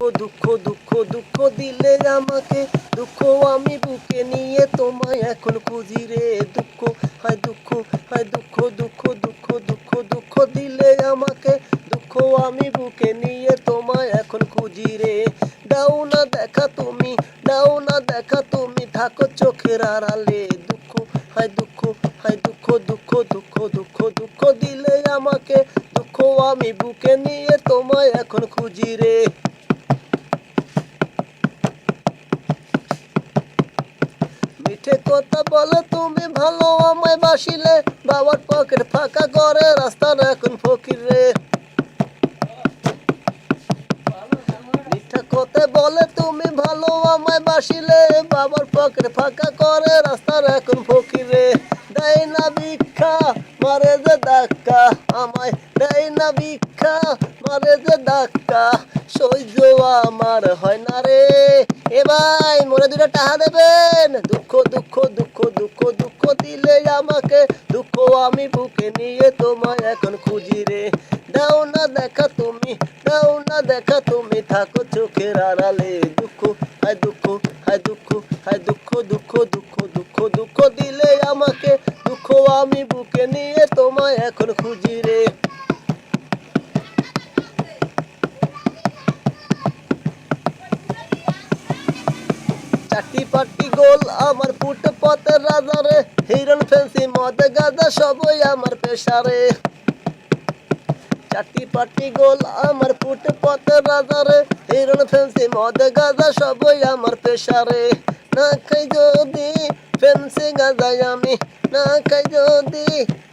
দুঃখ দুঃখ দুঃখ দিলে আমাকে, দুঃখ আমি বুকে নিয়ে তোমায় এখন খুঁজি রে। দুঃখ হায় দুঃখ হায় দুঃখ দুঃখ দুঃখ দুঃখ দুঃখ দিলে আমাকে, দুঃখ আমি বুকে নিয়ে তোমায় এখন খুঁজি রে। দাও না দেখা তুমি, দাও না দেখা তুমি, থাকো চোখের আড়ালে। দুঃখ হায় দুঃখ হায় দুঃখ দুঃখ দুঃখ দুঃখ দুঃখ দিলে আমাকে, দুঃখ আমি বুকে নিয়ে তোমায় এখন খুঁজি রে। মিঠে কথা বলে তুমি ভালো আমায় বাসিলে, বাবার পকেট ফাঁকা করে রাস্তার এখন ফকির রে। মিঠে কথা বলে তুমি ভালো আমায় বাসিলে, বাবার পকেট ফাঁকা করে রাস্তার এখন ফকির রে। দেয় না ভিক্ষা মারে যে ধাক্কা, আমায় দেয় না ভিক্ষা মারে যে ধাক্কা, সহ্য আমার হয় না রে। এ ভাই মোরে দুটো টাকা দেবেন। দুঃখ দুঃখ দুঃখ দুঃখ দুঃখ দিলে আমাকে, দুঃখ আমি বুকে নিয়ে তোমায় এখন খুঁজি রে। দাও না দেখা তুমি, দাও না দেখা তুমি, থাকো চোখের আড়ালে। দুঃখ হায় দুঃখ হায় দুঃখ হায় দুঃখ দুঃখ দুঃখ দুঃখ দুঃখ দিলে আমাকে, দুঃখ আমি বুকে নিয়ে তোমায় এখন খুঁজি রে। চাটি পাটি গোল আমার ফুটপথের রাজারে, হিরণ ফেন্সি মদ গাঁজা সবই আমার পেশারে। চাটি পাটি গোল আমার ফুটপথের রাজারে, হিরণ ফেন্সি মদ গাঁজা সবই আমার পেশারে। না খাই যদি ফেন্সি গাঁজাই আমি, না খাই যদি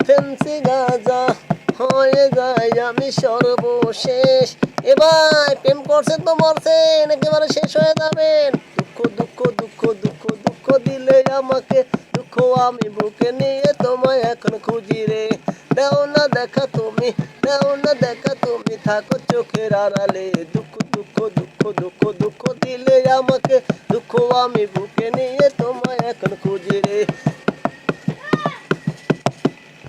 ফেন্সি গাঁজা, হয়ে যায় আমি সর্বশেষ। এবার প্রেম করছেন তো মরছেন, একেবারে শেষ হয়ে যাবেন। দুঃখ দুঃখ দুঃখ দুঃখ দুঃখ দিলে আমাকে, দুঃখ আমি বুকে নিয়ে তোমায় এখন খুঁজি রে। দাও না দেখা তুমি, দাও না দেখা তুমি, থাকো চোখের আড়ালে। দুঃখ দুঃখ দুঃখ দুঃখ দুঃখ দিলে আমাকে, দুঃখ আমি বুকে নিয়ে তোমায় এখন খুঁজি রে।